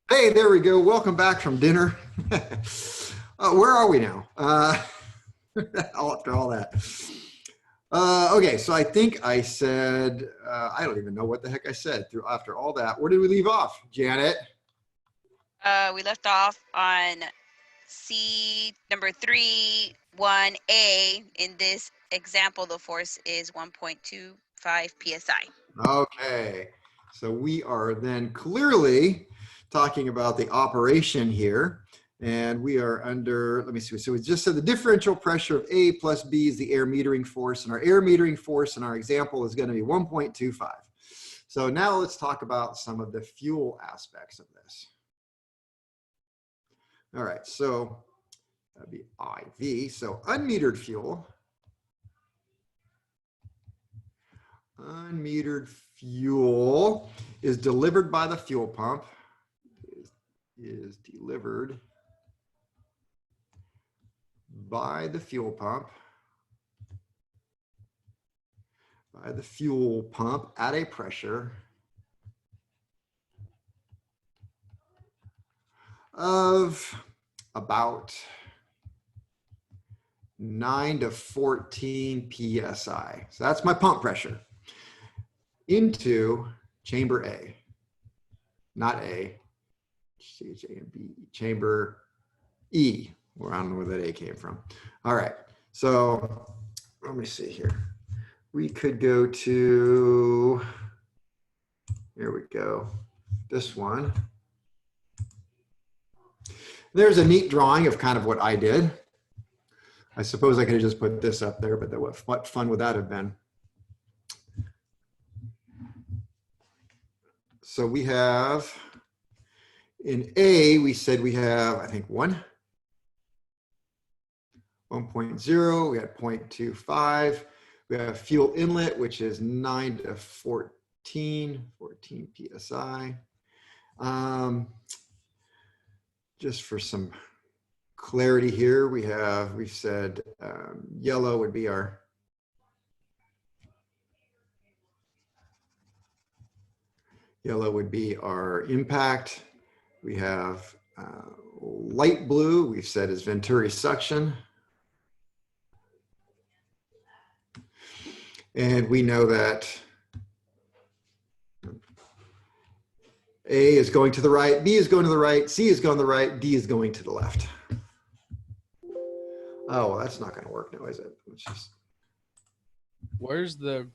Hey, there we go. Welcome back from dinner. Where are we now? After all that. Okay, so I think I said, I don't even know what the heck I said through after all that. Where did we leave off, Janet? We left off on C number 3, 1A. In this example, the force is 1.25 psi. Okay, so we are then clearly talking about the operation here. And we are under, let me see, so we just said the differential pressure of A plus B is the air metering force, and our air metering force in our example is going to be 1.25. So now let's talk about some of the fuel aspects of this. All right, so that'd be IV. So unmetered fuel. Unmetered fuel is delivered by the fuel pump. Is delivered by the fuel pump. By the fuel pump at a pressure of about 9 to 14 psi. So that's my pump pressure into chamber A, not A, C, H, A, and B, chamber E, where I don't know where that A came from. All right, so let me see here. We could go to, here we go, this one. There's a neat drawing of kind of what I did. I suppose I could have just put this up there, but what fun would that have been? So we have, in A, we said we have, I think, 1.0, we had 0.25. We have fuel inlet, which is 9 to 14 psi. Just for some clarity here, we've said yellow would be our impact. We have light blue, we've said is Venturi suction. And we know that A is going to the right, B is going to the right, C is going to the right, D is going to the left. Oh, well, that's not going to work now, is it? Where's the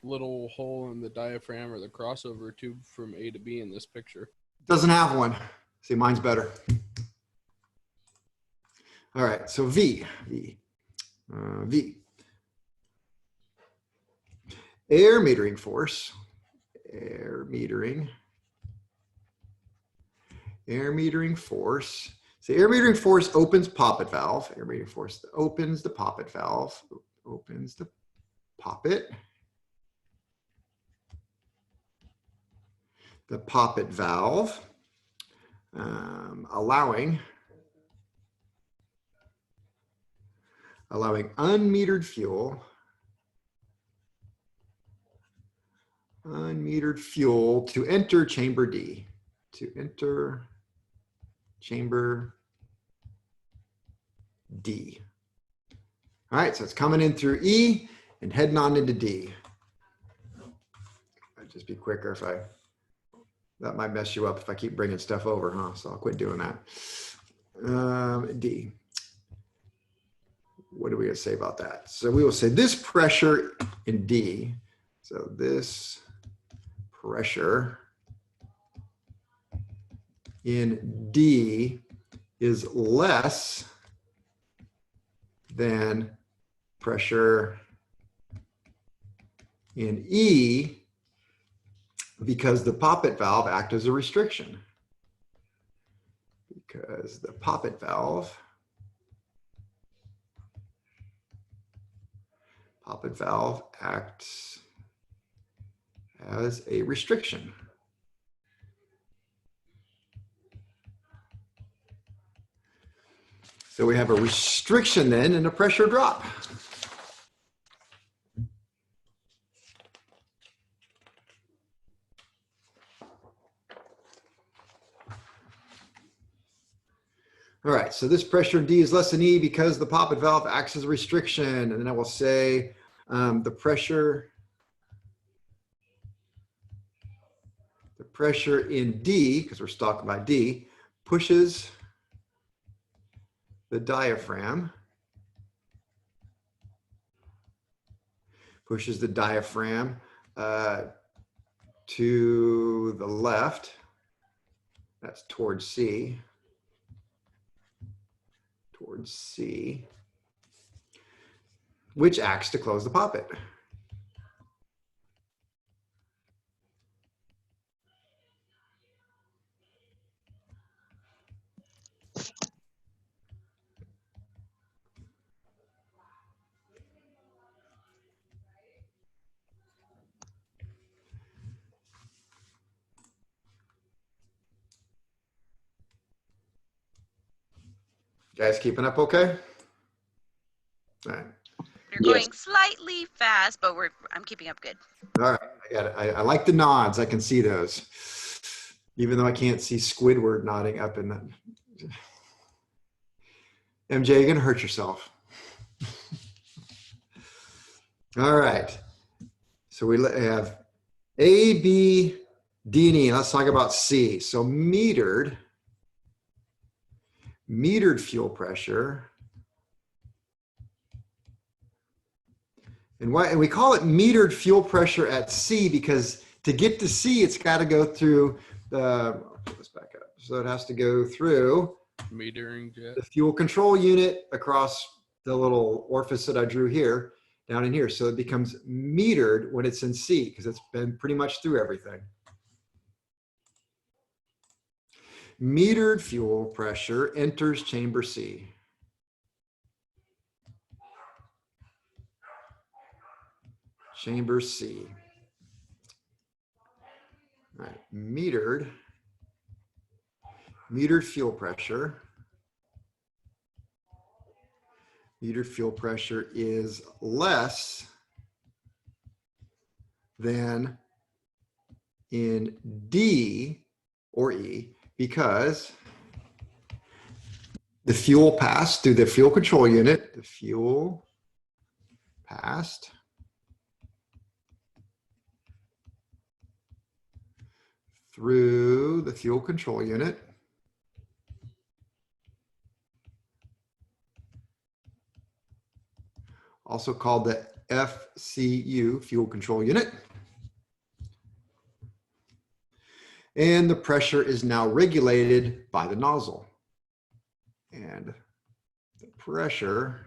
little hole in the diaphragm or the crossover tube from A to B in this picture? Doesn't have one. See, mine's better. All right, so V. Air metering force. Air metering force. So air metering force opens poppet valve. Air metering force opens the poppet valve. Opens the poppet. The poppet valve, allowing unmetered fuel to enter chamber D, to enter chamber D. All right, so it's coming in through E and heading on into D. I'd just be quicker if that might mess you up if I keep bringing stuff over, huh? So I'll quit doing that. D. What are we going to say about that? So we will say this pressure in D. So this pressure in D is less than pressure in E because the poppet valve acts as a restriction. Because the poppet valve acts as a restriction. So we have a restriction then and a pressure drop. All right, so this pressure D is less than E because the poppet valve acts as a restriction. And then I will say the pressure in D, because we're talking about D, pushes the diaphragm, to the left. That's towards C, which acts to close the poppet. Guys keeping up okay? All right. You're Yes. going slightly fast, but I'm keeping up good. All right, I got it. I like the nods. I can see those, even though I can't see Squidward nodding up in that. MJ, you're gonna hurt yourself. All right, so we have A, B, D, and E. Let's talk about C. So metered fuel pressure. And we call it metered fuel pressure at C because to get to C, it's got to go through let's back up. So it has to go through Metering jet. the fuel control unit across the little orifice that I drew here, down in here. So it becomes metered when it's in C because it's been pretty much through everything. Metered fuel pressure enters chamber C. Chamber C. All right, metered fuel pressure. Metered fuel pressure is less than in D or E because the fuel passed through the fuel control unit. The fuel passed through the fuel control unit. Also called the FCU, fuel control unit. And the pressure is now regulated by the nozzle. And the pressure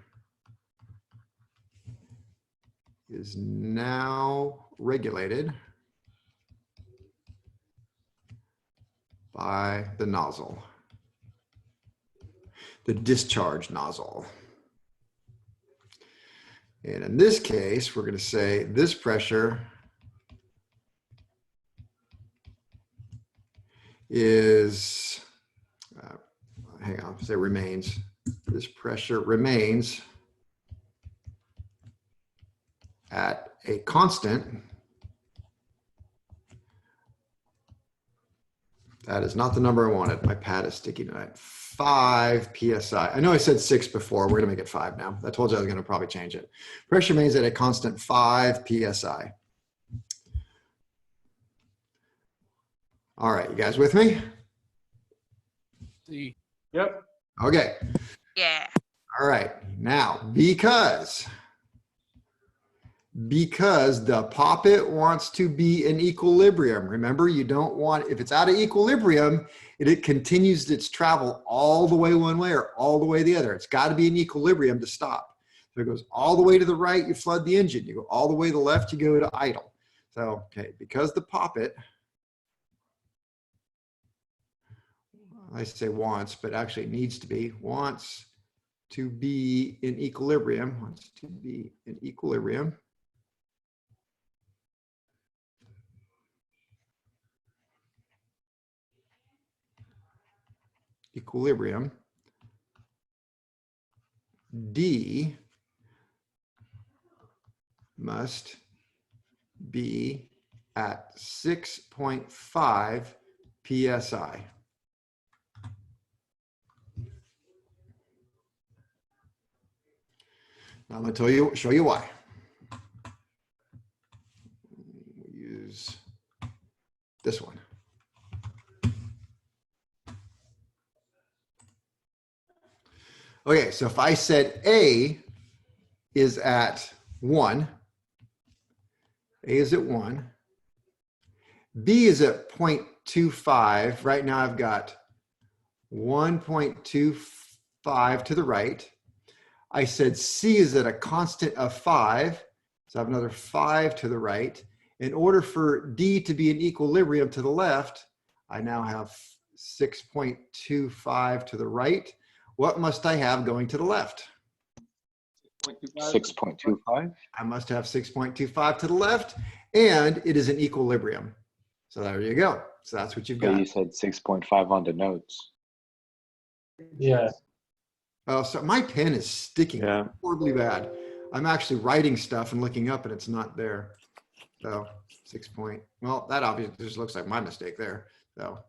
is now regulated by the nozzle, the discharge nozzle. And in this case, we're going to say this pressure is, hang on, say remains. This pressure remains at a constant. That is not the number I wanted. My pad is sticky tonight. 5 PSI. I know I said 6 before. We're going to make it 5 now. I told you I was going to probably change it. Pressure remains at a constant 5 PSI. All right, you guys with me? C. Yep. Okay. Yeah. All right. Now, because the poppet wants to be in equilibrium. Remember, you don't want, if it's out of equilibrium, it continues its travel all the way one way or all the way the other. It's got to be in equilibrium to stop. So it goes all the way to the right, you flood the engine. You go all the way to the left, you go to idle. So, okay, because the poppet, I say wants, but actually it needs to be, wants to be in equilibrium, D must be at 6.5 PSI. I'm going to show you why. We'll use this one. Okay, so if I said A is at 1, A is at 1, B is at 0.25. Right now I've got 1.25 to the right. I said C is at a constant of 5, so I have another 5 to the right. In order for D to be in equilibrium to the left, I now have 6.25 to the right. What must I have going to the left? 6.25. I must have 6.25 to the left, and it is in equilibrium. So there you go. So that's what you've But got. you said 6.5 on the notes. Yeah. Oh, so my pen is sticking horribly bad. I'm actually writing stuff and looking up and it's not there. So 6 point, well, that obviously just looks like my mistake there. So.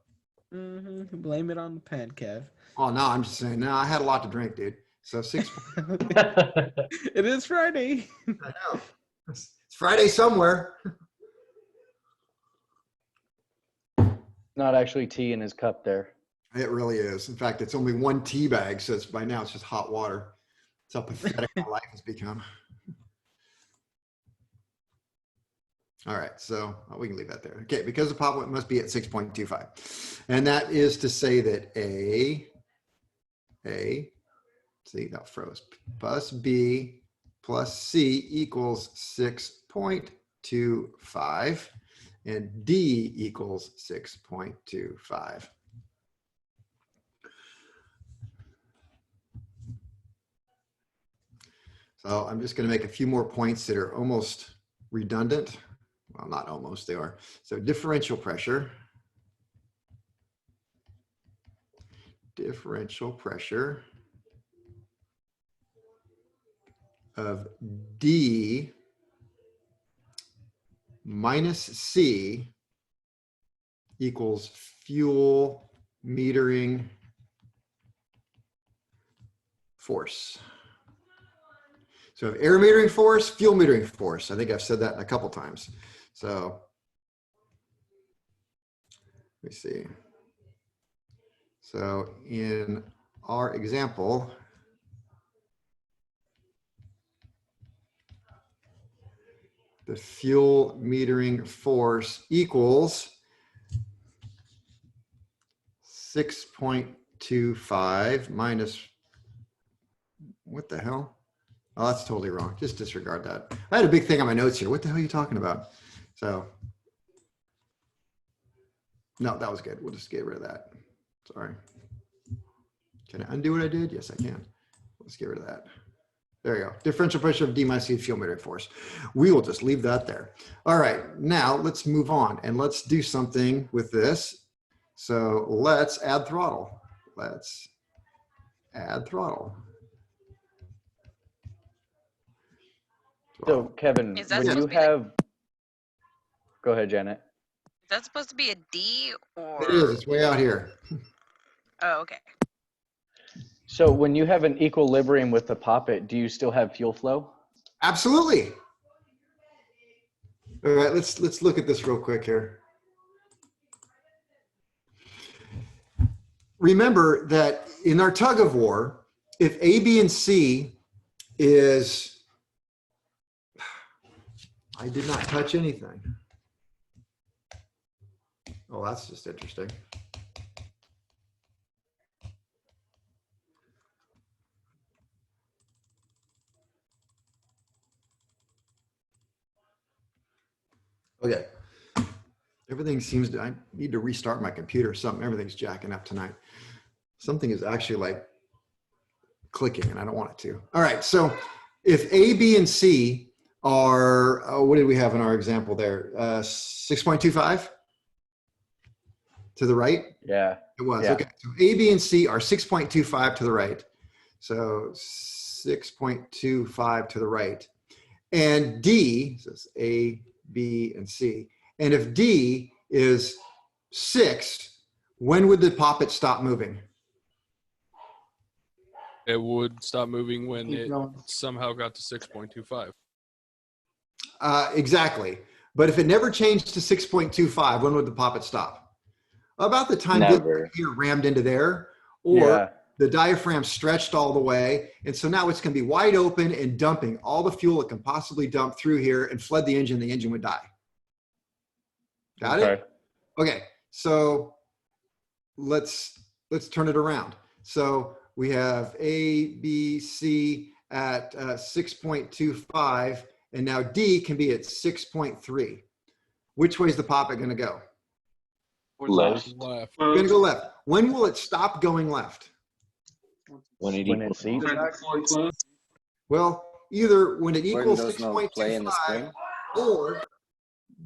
Blame it on the pen, Kev. Oh, no, I'm just saying, no, I had a lot to drink, dude. So 6. It is Friday. I know. It's Friday somewhere. Not actually tea in his cup there. It really is. In fact, it's only 1 tea bag, so by now it's just hot water. It's how pathetic my life has become. All right, so we can leave that there. Okay, because the pop point must be at 6.25. And that is to say that see, that froze, plus B plus C equals 6.25, and D equals 6.25. So I'm just going to make a few more points that are almost redundant. Well, not almost, they are. So differential pressure of D minus C equals fuel metering force. So air metering force, fuel metering force. I think I've said that a couple times. So let me see. So in our example, the fuel metering force equals 6.25 minus, what the hell? Oh, that's totally wrong. Just disregard that. I had a big thing on my notes here. What the hell are you talking about? So, no, that was good. We'll just get rid of that. Sorry. Can I undo what I did? Yes, I can. Let's get rid of that. There you go. Differential pressure of D minus C fuel metering force. We will just leave that there. All right, now let's move on and let's do something with this. So let's add throttle. Let's add throttle. So Kevin, Is that when supposed you to be like- have, go ahead, Janet. Is that supposed to be a D or? It is. It's way out here. Oh, okay. So when you have an equilibrium with the poppet, do you still have fuel flow? Absolutely. All right, let's look at this real quick here. Remember that in our tug of war, if A, B, and C is, I did not touch anything. Oh, that's just interesting. Okay. Everything seems to, I need to restart my computer or something. Everything's jacking up tonight. Something is actually like clicking and I don't want it to. All right. So if A, B, and C are, what did we have in our example there? 6.25 to the right? Yeah. It was. Yeah. Okay. So A, B, and C are 6.25 to the right. So 6.25 to the right. And D, so it's A, B, and C. And if D is 6, when would the poppet stop moving? It would stop moving when Keep it going. somehow got to 6.25. Exactly. But if it never changed to 6.25, when would the poppet stop? About the time this Never. here rammed into there, or Yeah. the diaphragm stretched all the way. And so now it's going to be wide open and dumping all the fuel it can possibly dump through here and flood the engine would die. Got it? Okay. So let's turn it around. So we have A, B, C at 6.25, and now D can be at 6.3. Which way is the poppet going to go? Left. Left. Going to go left. When will it stop going left? When it When it equals sees Close. Well, either when it When equals there's no play in the 6.25, spring. or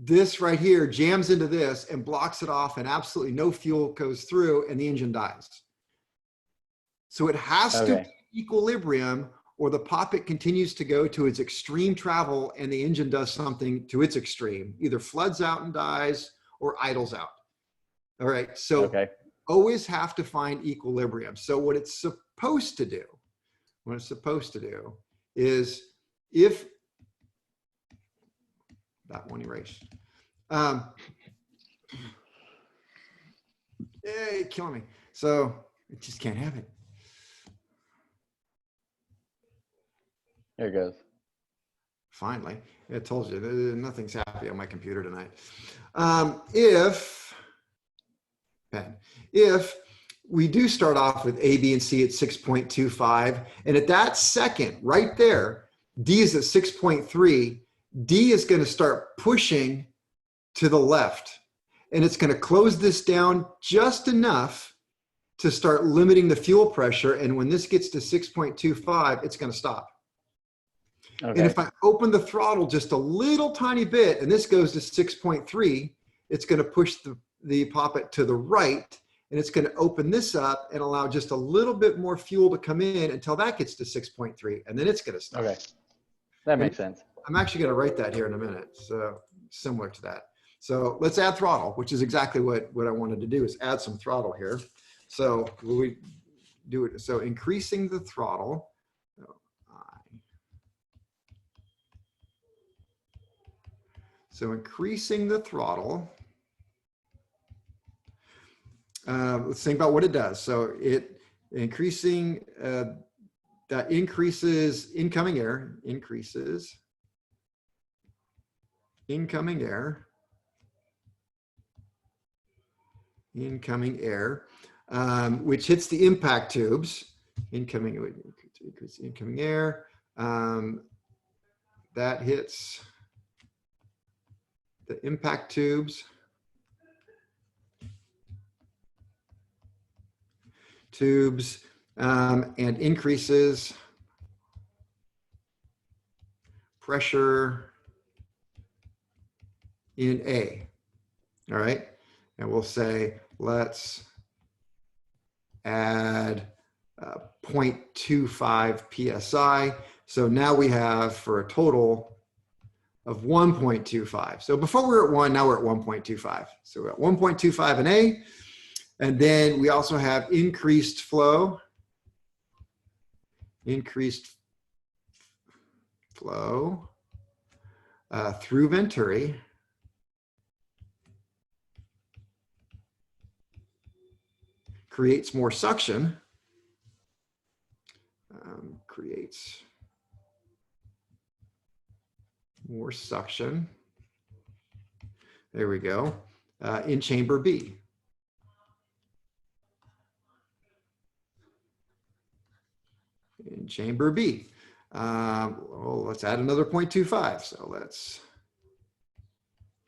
this right here jams into this and blocks it off, and absolutely no fuel goes through and the engine dies. So it has to Okay. be equilibrium, or the poppet continues to go to its extreme travel and the engine does something to its extreme, either floods out and dies or idles out. All right. So Okay. always have to find equilibrium. So what it's supposed to do is, if that one erased, hey, killing me. So it just can't have it. There it goes. Finally, I told you, nothing's happy on my computer tonight. If we do start off with A, B, and C at 6.25, and at that second, right there, D is at 6.3, D is going to start pushing to the left, and it's going to close this down just enough to start limiting the fuel pressure, and when this gets to 6.25, it's going to stop. Okay. And if I open the throttle just a little tiny bit, and this goes to 6.3, it's going to push the poppet to the right, and it's going to open this up and allow just a little bit more fuel to come in until that gets to 6.3, and then it's going to stop. Okay. That makes sense. I'm actually going to write that here in a minute. So similar to that. So let's add throttle, which is exactly what I wanted to do, is add some throttle here. So we do it. So increasing the throttle. So increasing the throttle, let's think about what it does. So it increasing, that increases incoming air, which hits the impact tubes, incoming air, that hits the impact tubes, and increases pressure in A. All right. And we'll say, let's add 0.25 PSI. So now we have, for a total of 1.25. So before we were at 1, now we're at 1.25. So we're at 1.25 in A. And then we also have increased flow through Venturi. Creates more suction. Creates more suction. There we go. In chamber B. In chamber B. Well, let's add another 0.25. So let's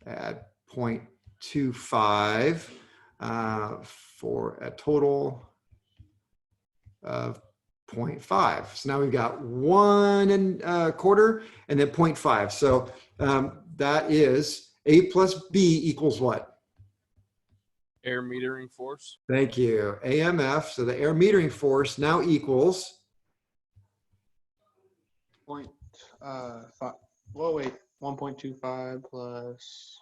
add 0.25 for a total of 0.5. So now we've got 1.25 and then 0.5. So that is A plus B equals what? Air metering force. Thank you. AMF. So the air metering force now equals. 1.25 plus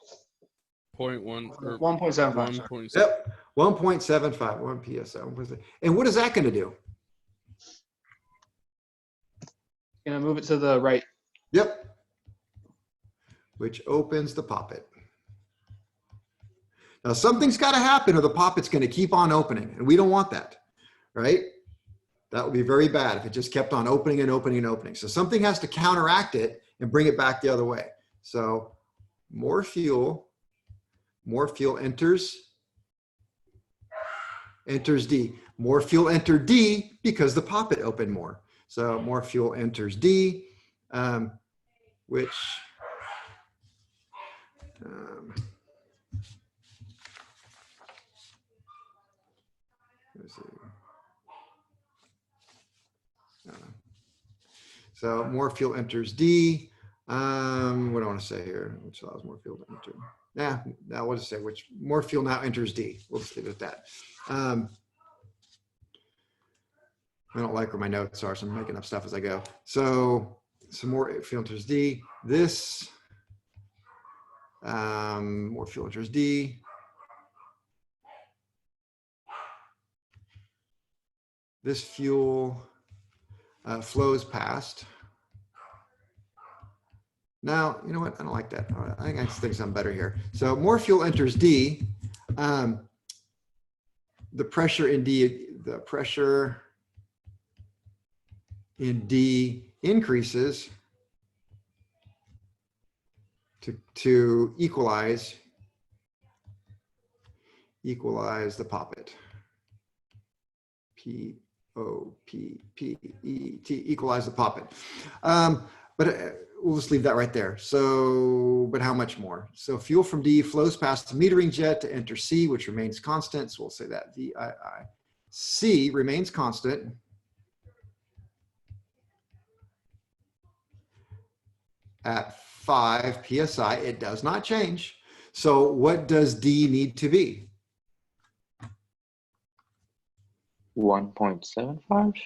0.1 or 1.75. 1.7. Yep. 1.75, 1 PSI. And what is that going to do? Gonna move it to the right. Yep. Which opens the poppet. Now something's got to happen or the poppet's going to keep on opening, and we don't want that, right? That would be very bad if it just kept on opening and opening and opening. So something has to counteract it and bring it back the other way. So more fuel enters D. More fuel entered D because the poppet opened more. So more fuel enters D, which let's see. So more fuel enters D. What do I want to say here? Which allows more fuel to enter. Now we'll just say which more fuel now enters D. We'll just leave it at that. I don't like where my notes are, so I'm making up stuff as I go. So some more fuel enters D. This more fuel enters D. This fuel flows past. Now, you know what? I don't like that. I think I think something better here. So more fuel enters D. The pressure in D increases to equalize the poppet. P-O-P-P-E-T, equalize the poppet. But we'll just leave that right there. So, but how much more? So fuel from D flows past the metering jet to enter C, which remains constant. So we'll say that VII. C remains constant. At 5 PSI, it does not change. So what does D need to be? 1.75.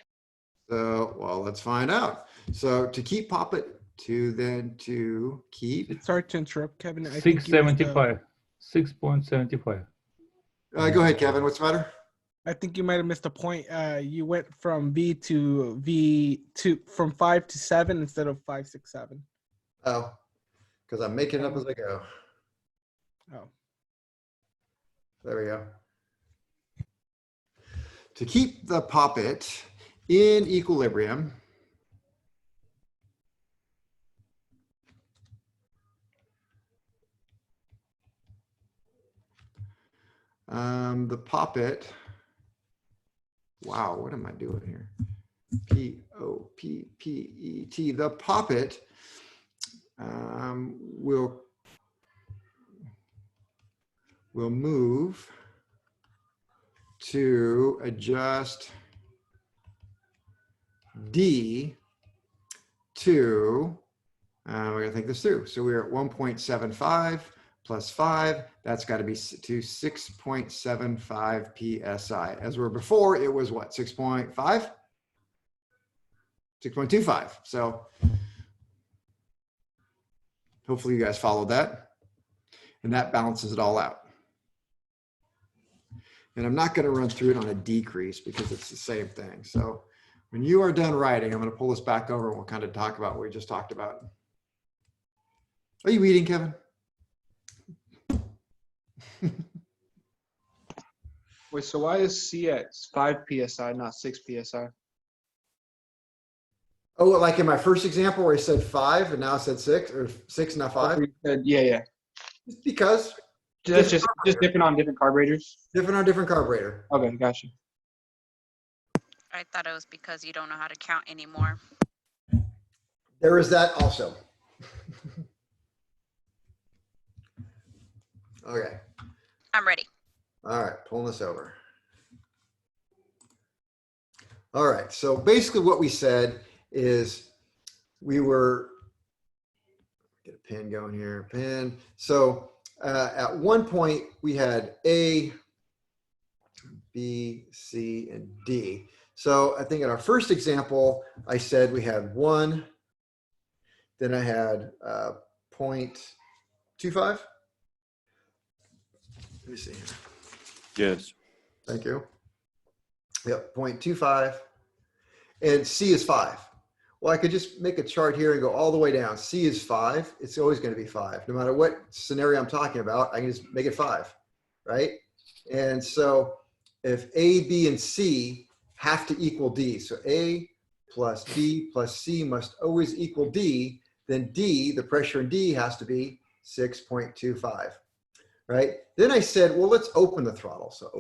So, well, let's find out. So to keep poppet to keep. Sorry to interrupt, Kevin. I think 675. 6.75. Go ahead, Kevin. What's the matter? I think you might have missed a point. You went from from 5 to 7 instead of 5, 6, 7. Oh, because I'm making it up as I go. Oh. There we go. To keep the poppet in equilibrium, the poppet, wow, what am I doing here? P-O-P-P-E-T, the poppet will move to adjust D to, we're going to think this through. So we're at 1.75 plus 5. That's got to be to 6.75 PSI. As we were before, it was what, 6.5? 6.25. So hopefully you guys followed that. And that balances it all out. And I'm not going to run through it on a decrease because it's the same thing. So when you are done writing, I'm going to pull this back over and we'll kind of talk about what we just talked about. Are you eating, Kevin? Wait, so why is C at 5 PSI, not 6 PSI? Oh, like in my first example where I said 5 and now I said 6, or 6 now 5? Yeah. It's because That's just different on different carburetors. different on different carburetor. Okay, gotcha. I thought it was because you don't know how to count anymore. There is that also. Okay. I'm ready. All right, pulling this over. All right, so basically what we said is we were, get a pen going here, pen. So at one point we had A, B, C, and D. So I think in our first example, I said we had 1, then I had 0.25. Let me see here. Yes. Thank you. Yep, 0.25. And C is 5. Well, I could just make a chart here and go all the way down. C is 5. It's always going to be 5. No matter what scenario I'm talking about, I can just make it 5, right? And so if A, B, and C have to equal D, so A plus B plus C must always equal D, then D, the pressure in D has to be 6.25, right? Then I said, well, let's open the throttle. So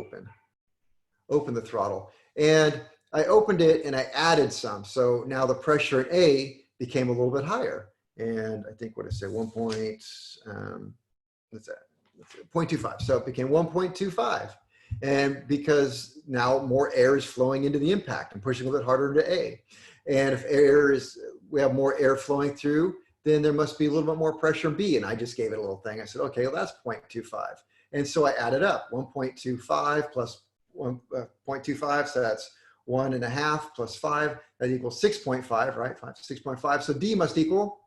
open the throttle. And I opened it and I added some. So now the pressure in A became a little bit higher. And I think what I said, 0.25. So it became 1.25. And because now more air is flowing into the impact and pushing a little bit harder into A. And if we have more air flowing through, then there must be a little bit more pressure in B. And I just gave it a little thing. I said, okay, well, that's 0.25. And so I added up 1.25 plus 1.25. So that's 1.5 plus 5, that equals 6.5, right? 6.5. So D must equal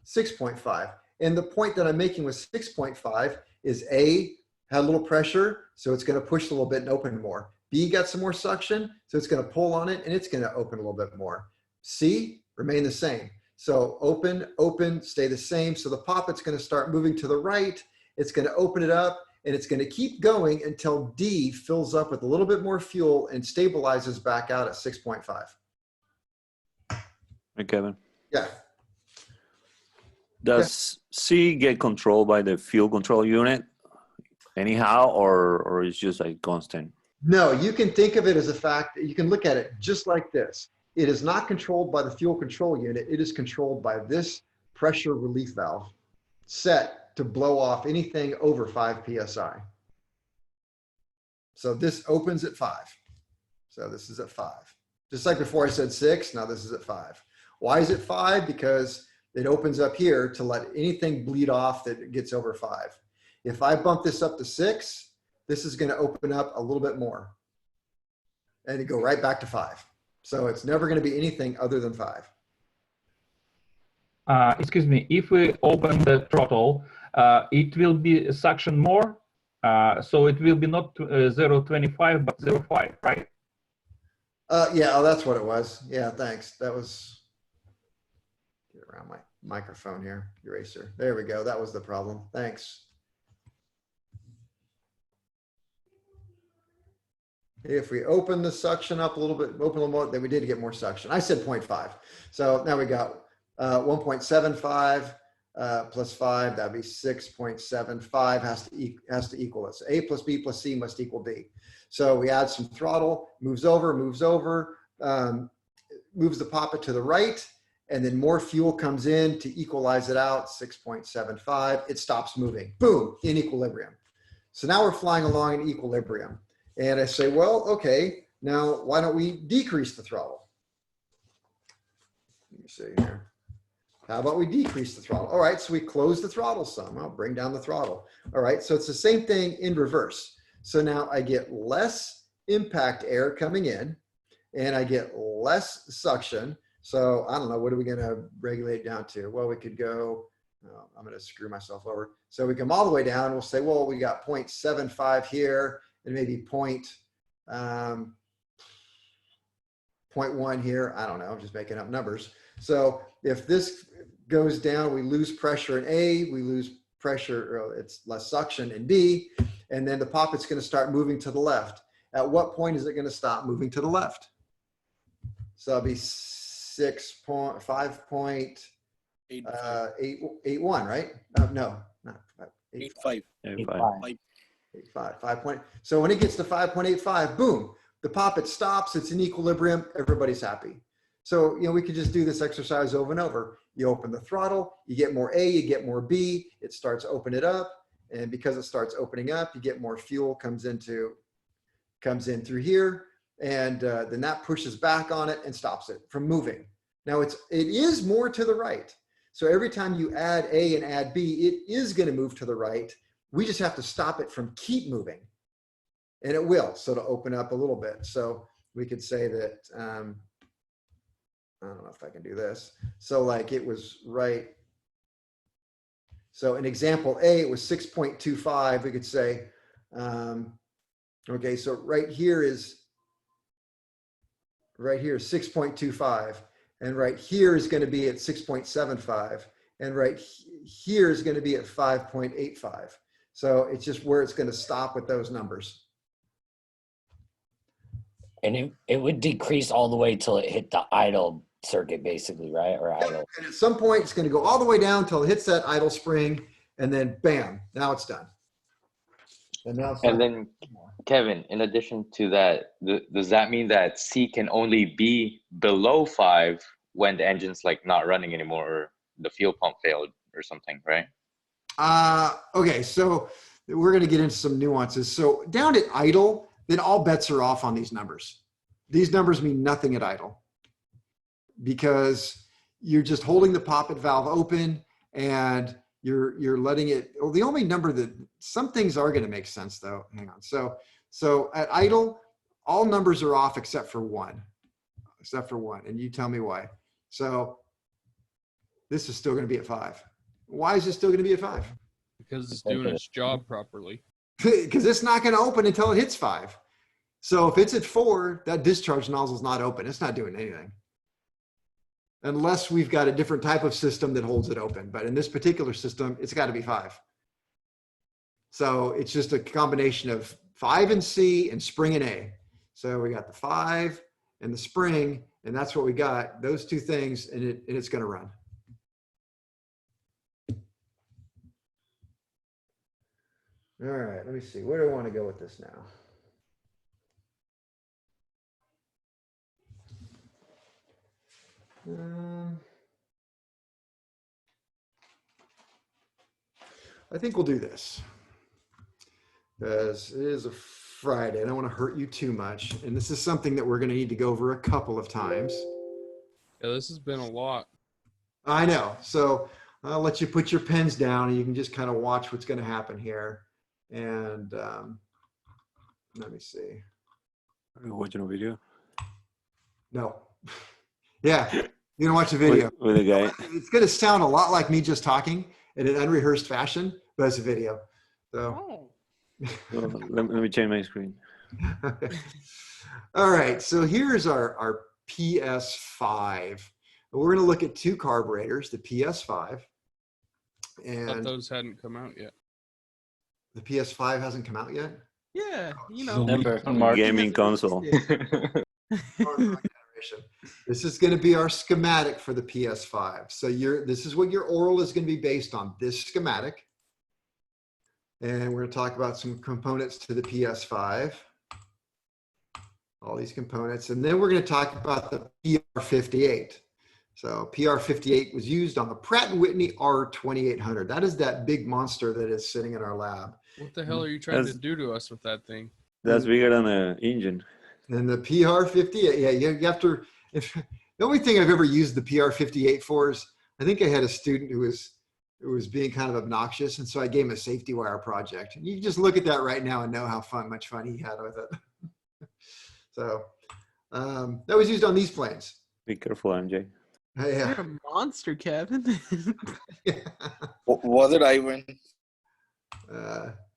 6.5. And the point that I'm making with 6.5 is A had a little pressure, so it's going to push a little bit and open more. B got some more suction, so it's going to pull on it and it's going to open a little bit more. C remain the same. So open, open, stay the same. So the poppet's going to start moving to the right. It's going to open it up. And it's going to keep going until D fills up with a little bit more fuel and stabilizes back out at 6.5. Hey, Kevin. Yeah. Does C get controlled by the fuel control unit anyhow, or it's just like constant? No, you can think of it as a fact. You can look at it just like this. It is not controlled by the fuel control unit. It is controlled by this pressure relief valve set to blow off anything over 5 PSI. So this opens at 5. So this is at 5. Just like before I said 6, now this is at 5. Why is it 5? Because it opens up here to let anything bleed off that gets over 5. If I bump this up to 6, this is going to open up a little bit more and it go right back to 5. So it's never going to be anything other than 5. Excuse me, if we open the throttle, it will be suction more, so it will be not 0.25 but 0.5, right? Yeah, oh, that's what it was. Yeah, thanks. That was, get around my microphone here, eraser. There we go. That was the problem. Thanks. If we open the suction up a little bit, open a little more, then we did get more suction. I said 0.5. So now we got 1.75 plus 5, that'd be 6.75 has to equal it. So A plus B plus C must equal D. So we add some throttle, moves moves the poppet to the right, and then more fuel comes in to equalize it out, 6.75. It stops moving, boom, in equilibrium. So now we're flying along in equilibrium. And I say, well, okay, now why don't we decrease the throttle? Let me see here. How about we decrease the throttle? All right, so we close the throttle some. I'll bring down the throttle. All right, so it's the same thing in reverse. So now I get less impact air coming in and I get less suction. So I don't know, what are we gonna regulate down to? Well, we could go, I'm gonna screw myself over. So we come all the way down, we'll say, well, we got 0.75 here and maybe 0.1 here. I don't know, I'm just making up numbers. So if this goes down, we lose pressure in A, we lose pressure, or it's less suction in B, and then the poppet's going to start moving to the left. At what point is it going to stop moving to the left? So it'll be 5.81, right? No, not 8.5. 8.5. 5. So when it gets to 5.85, boom, the poppet stops, it's in equilibrium, everybody's happy. So, you know, we could just do this exercise over and over. You open the throttle, you get more A, you get more B, it starts opening it up. And because it starts opening up, you get more fuel comes in through here. And then that pushes back on it and stops it from moving. Now it is more to the right. So every time you add A and add B, it is going to move to the right. We just have to stop it from keep moving. And it will, so to open up a little bit. So we could say that, I don't know if I can do this. So like it was right. So in example A, it was 6.25. We could say, okay, so right here is 6.25. And right here is going to be at 6.75. And right here is going to be at 5.85. So it's just where it's going to stop with those numbers. And it would decrease all the way till it hit the idle circuit, basically, right? Or idle. And at some point, it's going to go all the way down until it hits that idle spring, and then bam, now it's done. And now it's And done. then, Kevin, in addition to that, does that mean that C can only be below 5 when the engine's like not running anymore, or the fuel pump failed or something, right? Okay, so we're going to get into some nuances. So down at idle, then all bets are off on these numbers. These numbers mean nothing at idle because you're just holding the poppet valve open and you're letting it. Well, the only number that some things are going to make sense though. Hang on. So at idle, all numbers are off except for one, and you tell me why. So this is still going to be at 5. Why is it still going to be at 5? Because it's doing its job properly. Because it's not going to open until it hits 5. So if it's at 4, that discharge nozzle is not open. It's not doing anything. Unless we've got a different type of system that holds it open. But in this particular system, it's got to be 5. So it's just a combination of 5 and C and spring and A. So we got the 5 and the spring, and that's what we got. Those two things, and it's going to run. All right, let me see. Where do I want to go with this now? I think we'll do this because it is a Friday. I don't want to hurt you too much. And this is something that we're going to need to go over a couple of times. Yeah, this has been a lot. I know. So I'll let you put your pens down and you can just kind of watch what's going to happen here. And let me see. Are you watching a video? No. Yeah, you're going to watch the video. With a guy. It's going to sound a lot like me just talking in an unrehearsed fashion, but it's a video. So. Oh, let me change my screen. All right, so here's our PS5. We're going to look at 2 carburetors, the PS5. Thought And those hadn't come out yet. the PS5 hasn't come out yet? Yeah, you know. Number. Gaming console. This is going to be our schematic for the PS5. So this is what your oral is going to be based on, this schematic. And we're going to talk about some components to the PS5. All these components. And then we're going to talk about the PR58. So PR58 was used on the Pratt & Whitney R2800. That is that big monster that is sitting in our lab. What the hell are you trying to do to us with that thing? That's bigger than the engine. And the PR58, yeah, you have to, the only thing I've ever used the PR58 for is, I think I had a student who was being kind of obnoxious. And so I gave him a safety wire project. And you can just look at that right now and know how much fun he had with it. So that was used on these planes. Be careful, MJ. Yeah. You're a monster, Kevin. Was it Ivan?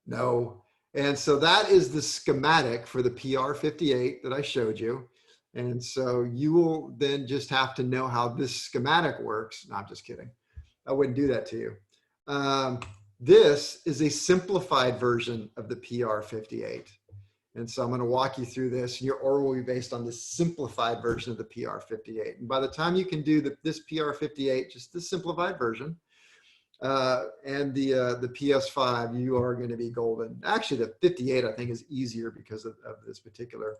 No. And so that is the schematic for the PR58 that I showed you. And so you will then just have to know how this schematic works. No, I'm just kidding. I wouldn't do that to you. This is a simplified version of the PR58. And so I'm going to walk you through this. Your oral will be based on this simplified version of the PR58. And by the time you can do this PR58, just the simplified version, and the PS5, you are going to be golden. Actually, the 58, I think, is easier because of this particular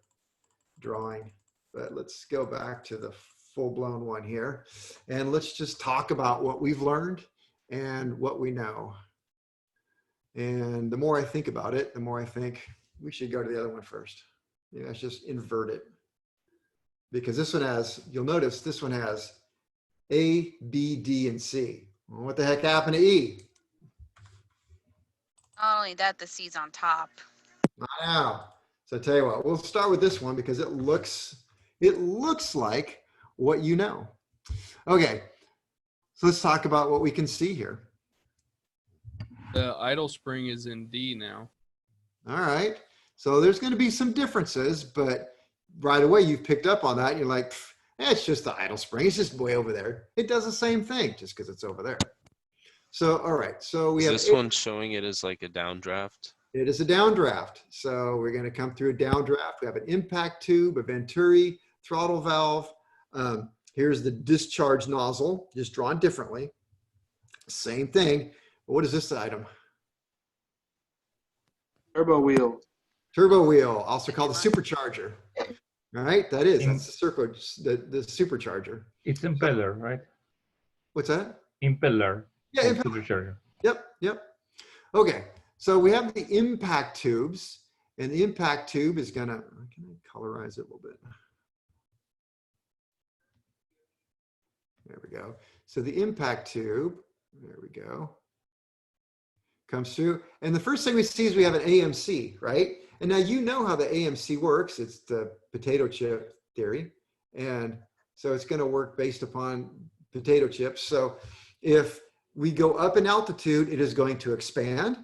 drawing. But let's go back to the full-blown one here. And let's just talk about what we've learned and what we know. And the more I think about it, the more I think we should go to the other one first. Yeah, let's just invert it. Because this one has, you'll notice this one has A, B, D, and C. Well, what the heck happened to E? Not only that, the C's on top. I know. So I tell you what, we'll start with this one because it looks like what you know. Okay, so let's talk about what we can see here. The idle spring is in D now. All right, so there's going to be some differences, but right away you've picked up on that. You're like, It's just the idle spring. It's just way over there. It does the same thing just because it's over there. So, all right. So we Is have this one showing it as like a downdraft? it is a downdraft. So we're going to come through a downdraft. We have an impact tube, a venturi, throttle valve. Here's the discharge nozzle, just drawn differently. Same thing. What is this item? Turbo wheel. Turbo wheel, also called the supercharger. All right, that's the circle, the supercharger. It's impeller, right? What's that? Impeller. Yeah, of impeller. supercharger. Yep. Okay, so we have the impact tubes, and the impact tube is gonna, can I colorize it a little bit? There we go. So the impact tube, there we go, comes through. And the first thing we see is we have an AMC, right? And now you know how the AMC works. It's the potato chip theory. And so it's going to work based upon potato chips. So if we go up in altitude, it is going to expand,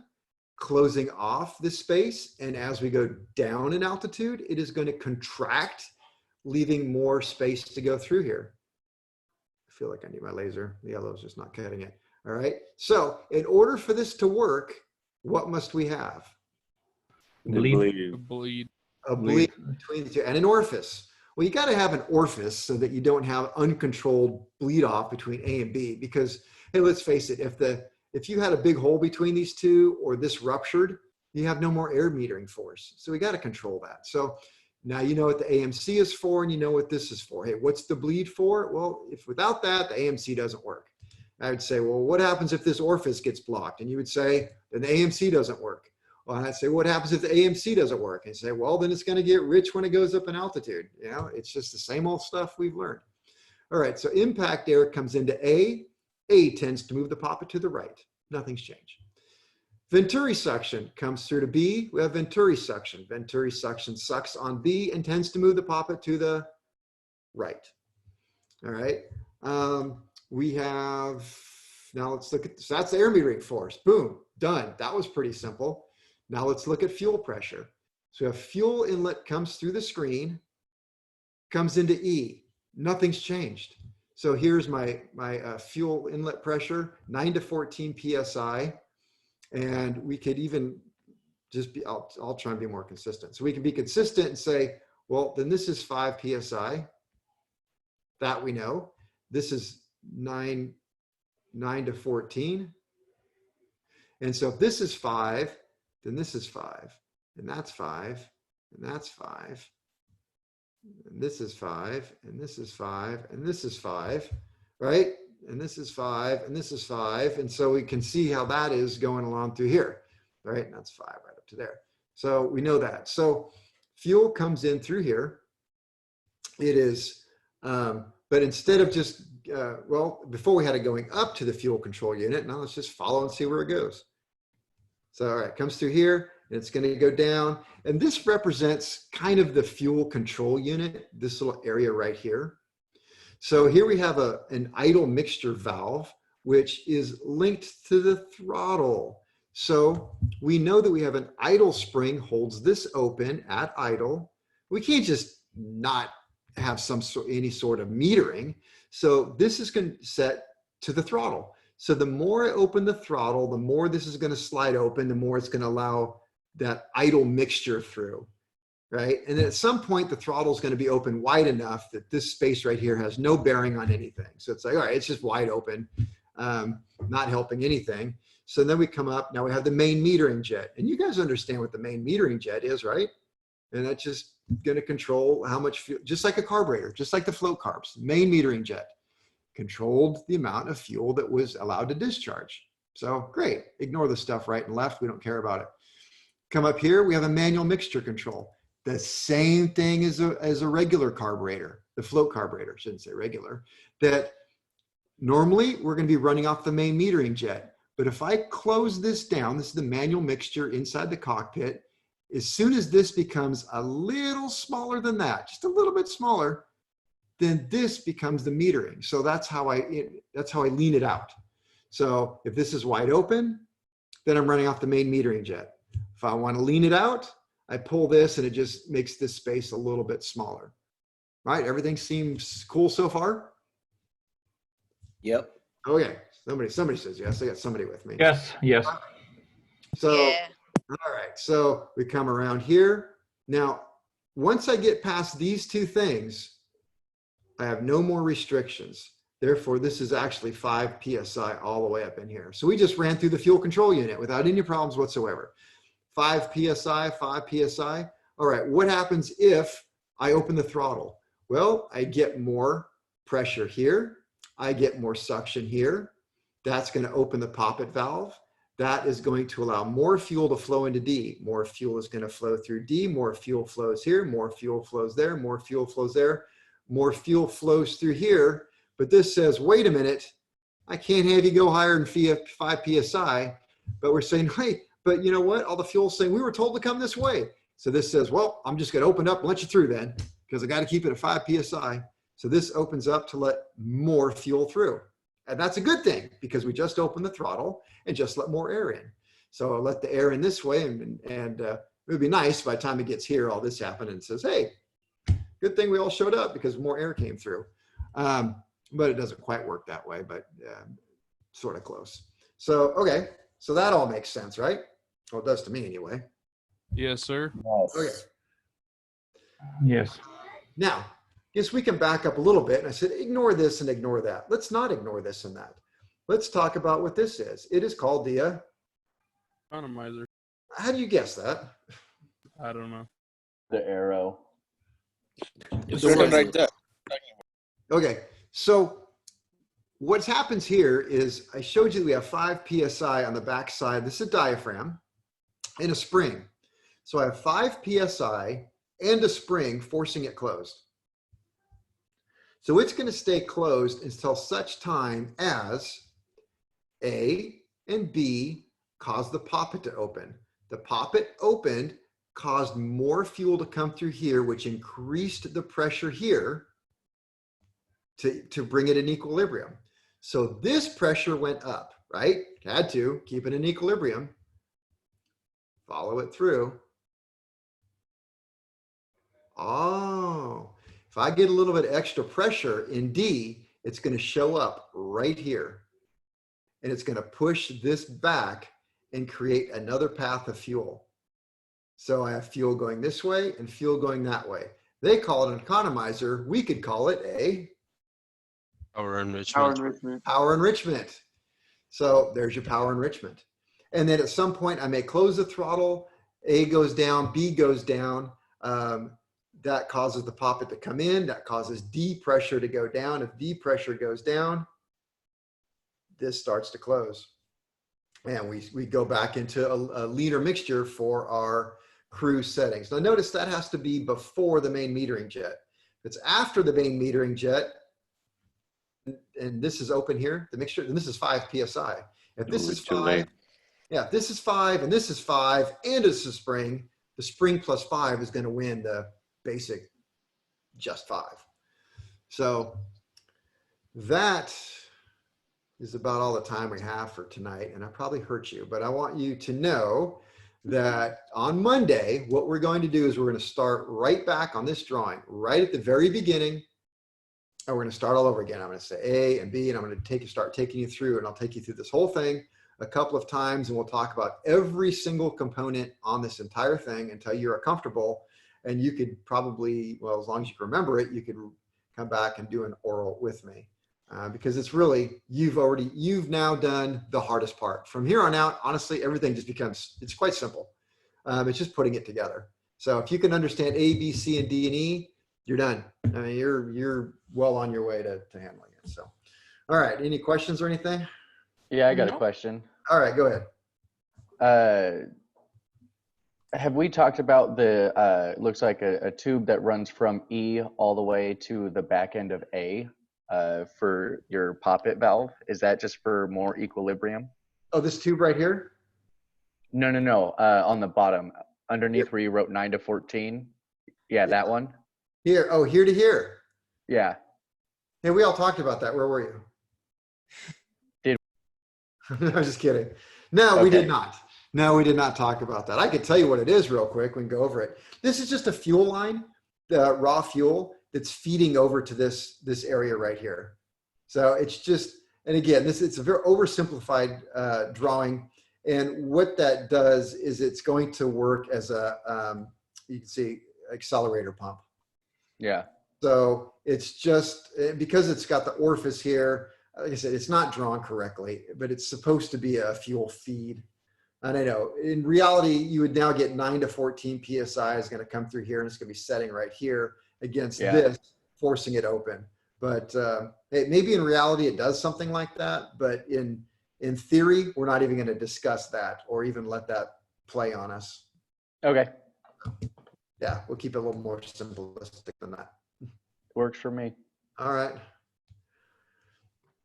closing off this space. And as we go down in altitude, it is going to contract, leaving more space to go through here. I feel like I need my laser. The yellow is just not cutting it. All right. So in order for this to work, what must we have? Bleed. Bleed. A bleed between the two, and an orifice. Well, you got to have an orifice so that you don't have uncontrolled bleed off between A and B, because, hey, let's face it, if you had a big hole between these two, or this ruptured, you have no more air metering force. So we got to control that. So now you know what the AMC is for, and you know what this is for. Hey, what's the bleed for? Well, if without that, the AMC doesn't work. I would say, well, what happens if this orifice gets blocked? And you would say, then the AMC doesn't work. Well, I'd say, what happens if the AMC doesn't work? And say, well, then it's going to get rich when it goes up in altitude. You know, it's just the same old stuff we've learned. All right, so impact air comes into A. A tends to move the poppet to the right. Nothing's changed. Venturi suction comes through to B. We have venturi suction. Venturi suction sucks on B and tends to move the poppet to the right. All right. We have, now let's look at, so that's the air metering force. Boom, done. That was pretty simple. Now let's look at fuel pressure. So we have fuel inlet comes through the screen, comes into E. Nothing's changed. So here's my fuel inlet pressure, 9 to 14 PSI. And we could even just be, I'll try and be more consistent. So we can be consistent and say, well, then this is 5 PSI. That we know. This is 9 to 14. And so if this is 5, then this is 5, and that's 5, and that's 5, and this is 5, and this is 5, and this is 5, right? And this is 5, and this is 5. And so we can see how that is going along through here, right? And that's 5 right up to there. So we know that. So fuel comes in through here. It is, but instead of just, well, before we had it going up to the fuel control unit, now let's just follow and see where it goes. So, all right, it comes through here, and it's going to go down. And this represents kind of the fuel control unit, this little area right here. So here we have an idle mixture valve, which is linked to the throttle. So we know that we have an idle spring holds this open at idle. We can't just not have any sort of metering. So this is going to set to the throttle. So the more I open the throttle, the more this is going to slide open, the more it's going to allow that idle mixture through, right? And then at some point, the throttle is going to be open wide enough that this space right here has no bearing on anything. So it's like, all right, it's just wide open, not helping anything. So then we come up, now we have the main metering jet. And you guys understand what the main metering jet is, right? And that's just going to control how much fuel, just like a carburetor, just like the float carbs, main metering jet. Controlled the amount of fuel that was allowed to discharge. So great, ignore the stuff right and left, we don't care about it. Come up here, we have a manual mixture control. The same thing as a regular carburetor, the float carburetor, shouldn't say regular, that normally we're gonna be running off the main metering jet. But if I close this down, this is the manual mixture inside the cockpit, as soon as this becomes a little smaller than that, just a little bit smaller, then this becomes the metering. So that's how I lean it out. So if this is wide open, then I'm running off the main metering jet. If I want to lean it out, I pull this and it just makes this space a little bit smaller. Right? Everything seems cool so far? Yep. Okay. Somebody says yes. I got somebody with me. Yes, yes. So, Yeah. all right. So we come around here. Now, once I get past these two things, I have no more restrictions. Therefore, this is actually 5 PSI all the way up in here. So we just ran through the fuel control unit without any problems whatsoever. 5 PSI, 5 PSI. All right, what happens if I open the throttle? Well, I get more pressure here. I get more suction here. That's going to open the poppet valve. That is going to allow more fuel to flow into D. More fuel is going to flow through D. More fuel flows here. More fuel flows there. More fuel flows there. More fuel flows through here. But this says, wait a minute, I can't have you go higher than 5 PSI. But we're saying, hey, but you know what? All the fuel's saying, we were told to come this way. So this says, well, I'm just going to open up and let you through then, because I got to keep it at 5 PSI. So this opens up to let more fuel through. And that's a good thing, because we just opened the throttle and just let more air in. So I'll let the air in this way, and it would be nice by the time it gets here, all this happened and says, hey, good thing we all showed up because more air came through. But it doesn't quite work that way, but sort of close. So, okay. So that all makes sense, right? Well, it does to me anyway. Yes, sir. Okay. Yes. Now, guess we can back up a little bit. And I said, ignore this and ignore that. Let's not ignore this and that. Let's talk about what this is. It is called the Economizer. how do you guess that? I don't know. The arrow. It's the one right there. Okay, so what happens here is I showed you that we have 5 PSI on the back side. This is a diaphragm and a spring. So I have 5 PSI and a spring forcing it closed. So it's going to stay closed until such time as A and B cause the poppet to open. The poppet opened, caused more fuel to come through here, which increased the pressure here to bring it in equilibrium. So this pressure went up, right? Had to keep it in equilibrium. Follow it through. Oh, if I get a little bit extra pressure in D, it's going to show up right here. And it's going to push this back and create another path of fuel. So I have fuel going this way and fuel going that way. They call it an economizer. We could call it a Power enrichment. Power enrichment. power enrichment. So there's your power enrichment. And then at some point I may close the throttle. A goes down, B goes down. That causes the poppet to come in. That causes D pressure to go down. If D pressure goes down, this starts to close. And we go back into a leader mixture for our cruise settings. Now notice that has to be before the main metering jet. If it's after the main metering jet, and this is open here, the mixture, and this is 5 PSI. If this is 5, yeah, if this is 5 and this is 5 and it's a spring, the spring plus 5 is going to win the basic just 5. So that is about all the time we have for tonight, and I probably hurt you, but I want you to know that on Monday, what we're going to do is we're going to start right back on this drawing, right at the very beginning, and we're going to start all over again. I'm going to say A and B, and I'm going to start taking you through, and I'll take you through this whole thing a couple of times, and we'll talk about every single component on this entire thing until you're comfortable. And you could probably, well, as long as you can remember it, you could come back and do an oral with me. Because it's really, you've now done the hardest part. From here on out, honestly, everything just becomes, it's quite simple. It's just putting it together. So if you can understand A, B, C, and D, and E, you're done. I mean, you're well on your way to handling it. So, all right, any questions or anything? Yeah, I got a question. All right, go ahead. Have we talked about the, looks like a tube that runs from E all the way to the back end of A for your poppet valve? Is that just for more equilibrium? Oh, this tube right here? No, on the bottom, underneath where you wrote 9 to 14. Yeah, that one. Here, oh, here to here. Yeah. Hey, we all talked about that. Where were you? I'm just kidding. No, we did not. No, we did not talk about that. I could tell you what it is real quick. We can go over it. This is just a fuel line, the raw fuel that's feeding over to this area right here. So it's just, and again, it's a very oversimplified drawing. And what that does is it's going to work as a, you can see, accelerator pump. Yeah. So it's just, because it's got the orifice here, like I said, it's not drawn correctly, but it's supposed to be a fuel feed. And I know in reality, you would now get 9 to 14 PSI is going to come through here, and it's going to be setting right here against this, forcing it open. But maybe in reality, it does something like that. But in theory, we're not even going to discuss that or even let that play on us. Okay. Yeah, we'll keep it a little more simplistic than that. Works for me. All right.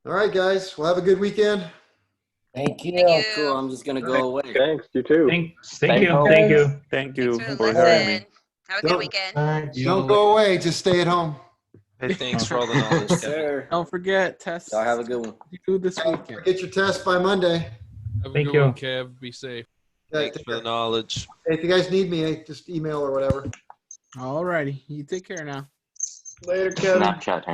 All right, guys. Well, have a good weekend. Thank you. Thank you. Cool. I'm just gonna go away. Thanks, you too. Thank Stay you. home. Thank you. Thank you Thanks for for the having me. lesson. Have a good weekend. Don't go away. Just stay at home. Hey, thanks for all the knowledge, Yes, Kevin. sir. Don't forget tests. Y'all have a good one. Do this weekend. Get your test by Monday. Have a Thank good you. one, Kev. Be safe. Okay, Thanks take for the care. knowledge. Hey, if you guys need me, just email or whatever. All righty. You take care now. Later, Kevin. Snapchat him.